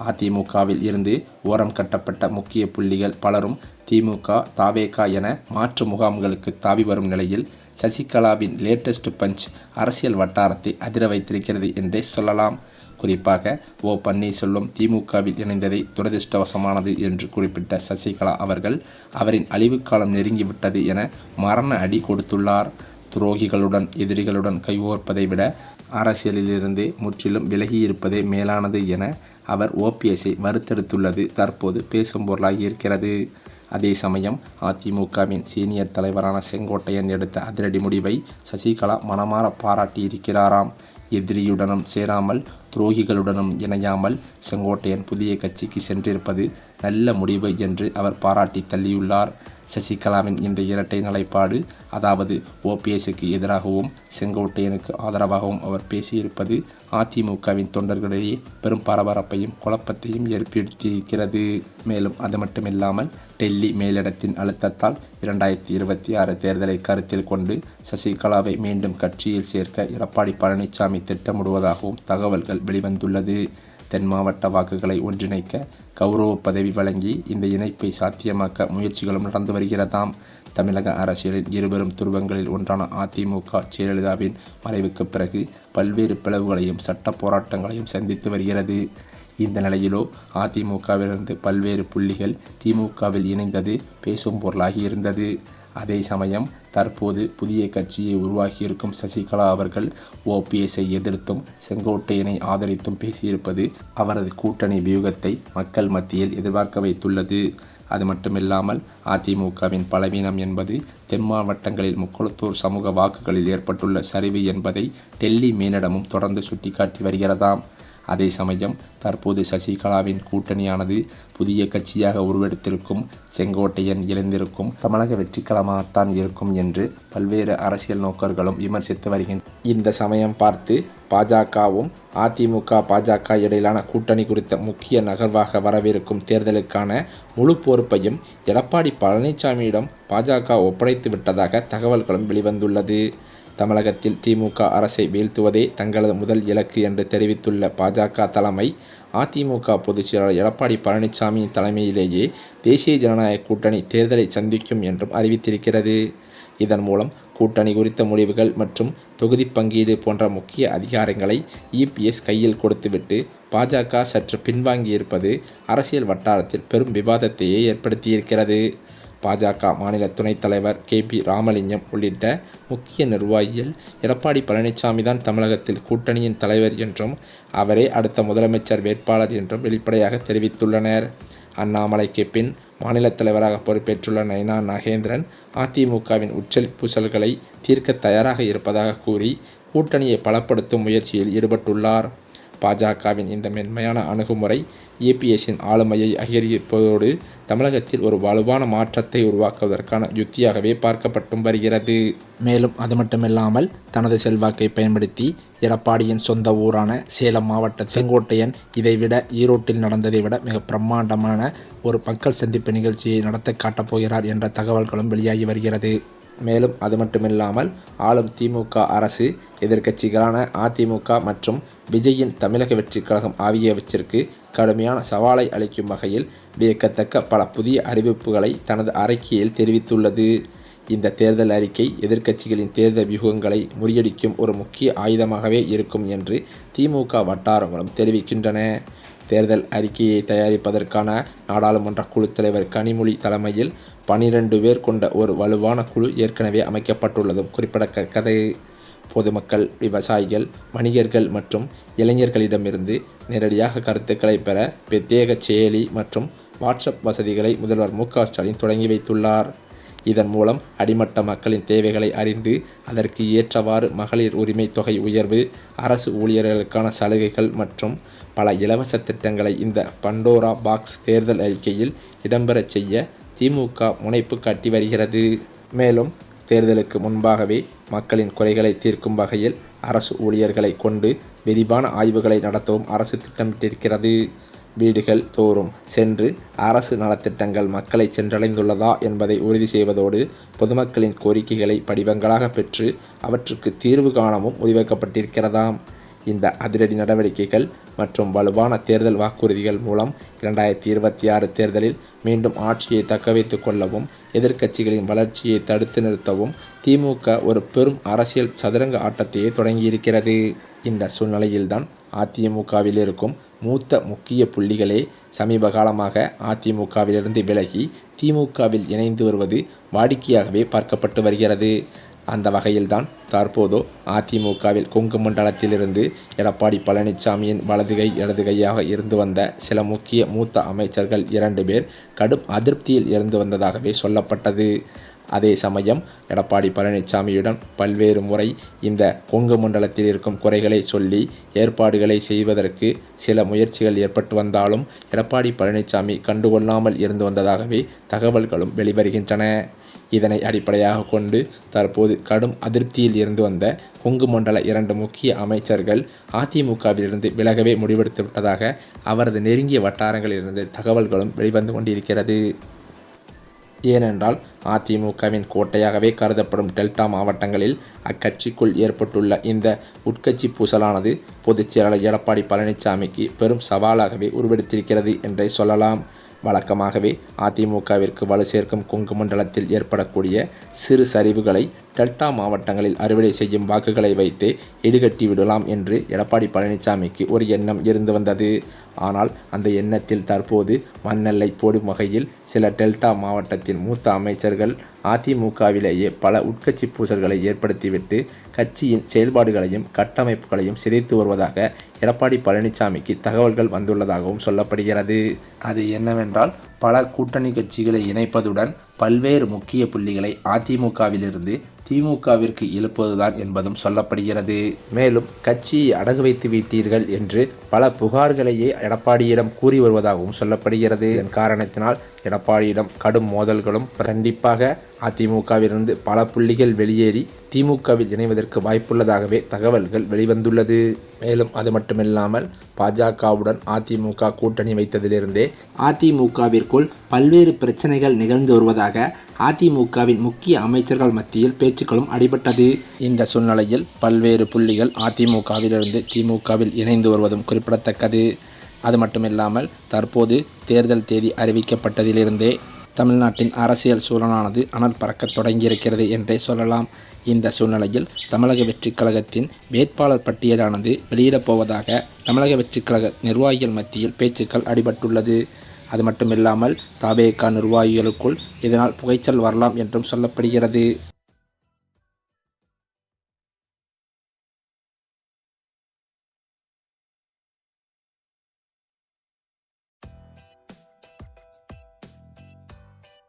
அதிமுகவில் இருந்து ஓரம் கட்டப்பட்ட முக்கிய புள்ளிகள் பலரும் திமுக, தவேக என மாற்று முகாம்களுக்கு தாவி வரும் நிலையில் சசிகலாவின் லேட்டஸ்ட் பஞ்ச் அரசியல் வட்டாரத்தை அதிர வைத்திருக்கிறது என்றே சொல்லலாம். குறிப்பாக ஓ. பன்னீர்செல்வம் திமுகவில் இணைந்ததை துரதிருஷ்டவசமானது என்று குறிப்பிட்ட சசிகலா அவர்கள் அவரின் அழிவுக்காலம் நெருங்கிவிட்டது என மரண அடி கொடுத்துள்ளார். துரோகிகளுடன் எதிரிகளுடன் கைகோர்ப்பதை விட அரசியலிலிருந்து முற்றிலும் விலகியிருப்பதே மேலானது என அவர் ஓபிஎஸ்ஐ வறுத்தெடுத்துள்ளது தற்போது பேசும் பொருளாகி இருக்கிறது. அதே சமயம் அதிமுகவின் சீனியர் தலைவரான செங்கோட்டையன் எடுத்த அதிரடி முடிவை சசிகலா மனமாற பாராட்டியிருக்கிறாராம். எதிரியுடனும் சேராமல் துரோகிகளுடனும் இணையாமல் செங்கோட்டையன் புதிய கட்சிக்கு சென்றிருப்பது நல்ல முடிவு என்று அவர் பாராட்டி தள்ளியுள்ளார். சசிகலாவின் இந்த இரட்டை நிலைப்பாடு, அதாவது ஓபிஎஸ்க்கு எதிராகவும் செங்கோட்டையனுக்கு ஆதரவாகவும் அவர் பேசியிருப்பது அதிமுகவின் தொண்டர்களிடையே பெரும் பரபரப்பையும் குழப்பத்தையும் ஏற்படுத்தியிருக்கிறது. மேலும் அது மட்டுமில்லாமல் டெல்லி மேலிடத்தின் அழுத்தத்தால் 2026 தேர்தலை கருத்தில் கொண்டு சசிகலாவை மீண்டும் கட்சியில் சேர்க்க எடப்பாடி பழனிசாமி திட்டமிடுவதாகவும் தகவல்கள் வெளிவந்துள்ளது. தென் மாவட்ட வாக்குகளை ஒன்றிணைக்க கௌரவ பதவி வழங்கி இந்த இணைப்பை சாத்தியமாக்க முயற்சிகளும் நடந்து வருகிறதாம். தமிழக அரசியலின் இருவரும் துருவங்களில் ஒன்றான அதிமுக ஜெயலலிதாவின் மறைவுக்கு பிறகு பல்வேறு பிளவுகளையும் சட்ட போராட்டங்களையும் சந்தித்து வருகிறது. இந்த நிலையிலோ அதிமுகவிலிருந்து பல்வேறு புள்ளிகள் திமுகவில் இணைந்தது பேசும் பொருளாகி இருந்தது. அதே சமயம் தற்போது புதிய கட்சியை உருவாக்கியிருக்கும் சசிகலா அவர்கள் ஓபிஎஸ்ஐ எதிர்த்தும் செங்கோட்டையனை ஆதரித்தும் பேசியிருப்பது அவரது கூட்டணி வியூகத்தை மக்கள் மத்தியில் எதிர்பார்க்க வைத்துள்ளது. அது மட்டுமில்லாமல் அதிமுகவின் பலவீனம் என்பது தென் மாவட்டங்களில் முக்குளத்தூர் சமூக வாக்குகளில் ஏற்பட்டுள்ள சரிவு என்பதை டெல்லி மேலிடமும் தொடர்ந்து சுட்டிக்காட்டி வருகிறதாம். அதே சமயம் தற்போது சசிகலாவின் கூட்டணியானது புதிய கட்சியாக உருவெடுத்திருக்கும் செங்கோட்டையன் இழந்திருக்கும் தமிழக வெற்றிக்களமாகத்தான் இருக்கும் என்று பல்வேறு அரசியல் நோக்கர்களும் விமர்சித்து வருகின்றனர். இந்த சமயம் பார்த்து பாஜகவும் அதிமுக பாஜக இடையிலான கூட்டணி குறித்த முக்கிய நகர்வாக வரவிருக்கும் தேர்தலுக்கான முழு பொறுப்பையும் எடப்பாடி பழனிசாமியிடம் பாஜக ஒப்படைத்து விட்டதாக தகவல்களும் வெளிவந்துள்ளது. தமிழகத்தில் திமுக அரசை வீழ்த்துவதே தங்களது முதல் இலக்கு என்று தெரிவித்துள்ள பாஜக தலைமை அதிமுக பொதுச் செயலாளர் எடப்பாடி பழனிசாமி தலைமையிலேயே தேசிய ஜனநாயக கூட்டணி தேர்தலை சந்திக்கும் என்றும் அறிவித்திருக்கிறது. இதன் மூலம் கூட்டணி குறித்த முடிவுகள் மற்றும் தொகுதி பங்கீடு போன்ற முக்கிய அதிகாரங்களை இபிஎஸ் கையில் கொடுத்துவிட்டு பாஜக சற்று பின்வாங்கியிருப்பது அரசியல் வட்டாரத்தில் பெரும் விவாதத்தையே ஏற்படுத்தியிருக்கிறது. பாஜக மாநில துணைத் தலைவர் கே.பி. ராமலிங்கம் உள்ளிட்ட முக்கிய நிர்வாகிகள் எடப்பாடி பழனிசாமி தான் தமிழகத்தில் கூட்டணியின் தலைவர் என்றும் அவரே அடுத்த முதலமைச்சர் வேட்பாளர் என்றும் வெளிப்படையாக தெரிவித்துள்ளனர். அண்ணாமலைக்கு பின் மாநில தலைவராக பொறுப்பேற்றுள்ள நைனா நாகேந்திரன் அதிமுகவின் உச்சல் பூசல்களை தீர்க்க தயாராக இருப்பதாக கூறி கூட்டணியை பலப்படுத்தும் முயற்சியில் ஈடுபட்டுள்ளார். பாஜகவின் இந்த மென்மையான அணுகுமுறை ஏபிஎஸ்ஸின் ஆளுமையை அதிகரிப்பதோடு தமிழகத்தில் ஒரு வலுவான மாற்றத்தை உருவாக்குவதற்கான யுத்தியாகவே பார்க்கப்பட்டும் வருகிறது. மேலும் அது மட்டுமில்லாமல் தனது செல்வாக்கை பயன்படுத்தி எடப்பாடியின் சொந்த ஊரான சேலம் மாவட்ட செங்கோட்டையன் இதைவிட ஈரோட்டில் நடந்ததை விட மிக பிரம்மாண்டமான ஒரு மக்கள் சந்திப்பு நிகழ்ச்சியை நடத்த காட்டப்போகிறார் என்ற தகவல்களும் வெளியாகி வருகிறது. மேலும் அது மட்டுமில்லாமல் ஆளும் திமுக அரசு எதிர்க்கட்சிகளான அதிமுக மற்றும் விஜயின் தமிழக வெற்றிக் கழகம் ஆகியவற்றிற்கு கடுமையான சவாலை அளிக்கும் வகையில் வியக்கத்தக்க பல புதிய அறிவிப்புகளை தனது அறிக்கையில் தெரிவித்துள்ளது. இந்த தேர்தல் அறிக்கை எதிர்க்கட்சிகளின் தேர்தல் வியூகங்களை முறியடிக்கும் ஒரு முக்கிய ஆயுதமாகவே இருக்கும் என்று திமுக வட்டாரங்களும் தெரிவிக்கின்றன. தேர்தல் அறிக்கையை தயாரிப்பதற்கான நாடாளுமன்ற குழு தலைவர் கனிமொழி தலைமையில் 12 பேர் கொண்ட ஒரு வலுவான குழு ஏற்கனவே அமைக்கப்பட்டுள்ளதும் குறிப்பிடத்தக்கது. பொதுமக்கள், விவசாயிகள், வணிகர்கள் மற்றும் இளைஞர்களிடமிருந்து நேரடியாக கருத்துக்களை பெற பிரத்யேக செயலி மற்றும் வாட்ஸ்அப் வசதிகளை முதல்வர் மு.க. ஸ்டாலின் தொடங்கி வைத்துள்ளார். இதன் மூலம் அடிமட்ட மக்களின் தேவைகளை அறிந்து அதற்கு ஏற்றவாறு மகளிர் உரிமை தொகை உயர்வு, அரசு ஊழியர்களுக்கான சலுகைகள் மற்றும் பல இலவச திட்டங்களை இந்த பண்டோரா பாக்ஸ் தேர்தல் அறிக்கையில் இடம்பெறச் செய்ய திமுக முனைப்பு காட்டி வருகிறது. மேலும் தேர்தலுக்கு முன்பாகவே மக்களின் குறைகளை தீர்க்கும் வகையில் அரசு ஊழியர்களை கொண்டு விரிவான ஆய்வுகளை நடத்தவும் அரசு திட்டமிட்டிருக்கிறது. வீடுகள் தோறும் சென்று அரசு நலத்திட்டங்கள் மக்களை சென்றடைந்துள்ளதா என்பதை உறுதி செய்வதோடு பொதுமக்களின் கோரிக்கைகளை படிவங்களாக பெற்று அவற்றுக்கு தீர்வு காணவும் முடிவெடுக்கப்பட்டிருக்கிறதாம். இந்த அதிரடி நடவடிக்கைகள் மற்றும் வலுவான தேர்தல் வாக்குறுதிகள் மூலம் 2026 தேர்தலில் மீண்டும் ஆட்சியை தக்கவைத்து கொள்ளவும் எதிர்க்கட்சிகளின் வளர்ச்சியை தடுத்து நிறுத்தவும் திமுக ஒரு பெரும் அரசியல் சதுரங்க ஆட்டத்தையே தொடங்கியிருக்கிறது. இந்த சூழ்நிலையில்தான் அதிமுகவில் இருக்கும் மூத்த முக்கிய புள்ளிகளே சமீப காலமாக அதிமுகவிலிருந்து விலகி திமுகவில் இணைந்து வருவது வாடிக்கையாகவே பார்க்கப்பட்டு வருகிறது. அந்த வகையில்தான் தற்போது அதிமுகவில் கொங்கு மண்டலத்திலிருந்து எடப்பாடி பழனிசாமியின் வலது கை இடது கையாக இருந்து வந்த சில முக்கிய மூத்த அமைச்சர்கள் 2 பேர் கடும் அதிருப்தியில் இருந்து வந்ததாகவே சொல்லப்பட்டது. அதே சமயம் எடப்பாடி பழனிசாமியுடன் பல்வேறு முறை இந்த கொங்கு மண்டலத்தில் இருக்கும் குறைகளை சொல்லி ஏற்பாடுகளை செய்வதற்கு சில முயற்சிகள் ஏற்பட்டு வந்தாலும் எடப்பாடி பழனிசாமி கண்டுகொள்ளாமல் இருந்து வந்ததாகவே தகவல்களும் வெளிவருகின்றன. இதனை அடிப்படையாக கொண்டு தற்போது கடும் அதிருப்தியில் இருந்து வந்த கொங்கு மண்டல 2 முக்கிய அமைச்சர்கள் அதிமுகவிலிருந்து விலகவே முடிவெடுத்து விட்டதாக அவரது நெருங்கிய வட்டாரங்களிலிருந்து தகவல்களும் வெளிவந்து கொண்டிருக்கிறது. ஏனென்றால் அதிமுகவின் கோட்டையாகவே கருதப்படும் டெல்டா மாவட்டங்களில் அக்கட்சிக்குள் ஏற்பட்டுள்ள இந்த உட்கட்சி பூசலானது பொதுச் செயலாளர் எடப்பாடி பழனிசாமிக்கு பெரும் சவாலாகவே உருவெடுத்திருக்கிறது என்றே சொல்லலாம். வழக்கமாகவே அதிமுகவிற்கு வலு சேர்க்கும் கொங்கு மண்டலத்தில் ஏற்படக்கூடிய சிறு சரிவுகளை டெல்டா மாவட்டங்களில் அறுவடை செய்யும் வாக்குகளை வைத்து ஈடுகட்டி விடலாம் என்று எடப்பாடி பழனிசாமிக்கு ஒரு எண்ணம் இருந்து வந்தது. ஆனால் அந்த எண்ணத்தில் தற்போது மண்ணெல்லை போடும் வகையில் சில டெல்டா மாவட்டத்தின் மூத்த அமைச்சர்கள் அதிமுகவிலேயே பல உட்கட்சி பூசல்களை ஏற்படுத்திவிட்டு கட்சியின் செயல்பாடுகளையும் கட்டமைப்புகளையும் சிதைத்து வருவதாக எடப்பாடி பழனிசாமிக்கு தகவல்கள் வந்துள்ளதாகவும் சொல்லப்படுகிறது. அது என்னவென்றால் பல கூட்டணி கட்சிகளை இணைப்பதுடன் பல்வேறு முக்கிய புள்ளிகளை அதிமுகவிலிருந்து திமுகவிற்கு இழுப்பதுதான் என்பதும் சொல்லப்படுகிறது. மேலும் கட்சியை அடகு வைத்து விட்டீர்கள் என்று பல புகார்களையே எடப்பாடியிடம் கூறி வருவதாகவும் சொல்லப்படுகிறது. இதன் காரணத்தினால் எடப்பாடியிடம் கடும் மோதல்களும் கண்டிப்பாக அதிமுகவிலிருந்து பல புள்ளிகள் வெளியேறி திமுகவில் இணைவதற்கு வாய்ப்புள்ளதாகவே தகவல்கள் வெளிவந்துள்ளது. மேலும் அது மட்டுமில்லாமல் பாஜகவுடன் அதிமுக கூட்டணி வைத்ததிலிருந்தே அதிமுகவிற்குள் பல்வேறு பிரச்சனைகள் நிகழ்ந்து வருவதாக அதிமுகவின் முக்கிய அமைச்சர்கள் மத்தியில் பேச்சுக்களும் அடிபட்டது. இந்த சூழ்நிலையில் பல்வேறு புள்ளிகள் அதிமுகவிலிருந்து திமுகவில் இணைந்து வருவதும் குறிப்பிடத்தக்கது. அது மட்டுமில்லாமல் தற்போது தேர்தல் தேதி அறிவிக்கப்பட்டதிலிருந்தே தமிழ்நாட்டின் அரசியல் சூழலானது அனல் பறக்க தொடங்கியிருக்கிறது என்றே சொல்லலாம். இந்த சூழ்நிலையில் தமிழக வெற்றிக் கழகத்தின் வேட்பாளர் பட்டியலானது வெளியிடப் போவதாக தமிழக வெற்றிக் கழக நிர்வாகிகள் மத்தியில் பேச்சுக்கள் அடிபட்டுள்ளது. அது மட்டுமில்லாமல் தவேகா நிர்வாகிகளுக்குள் இதனால் புகைச்சல் வரலாம் என்றும் சொல்லப்படுகிறது.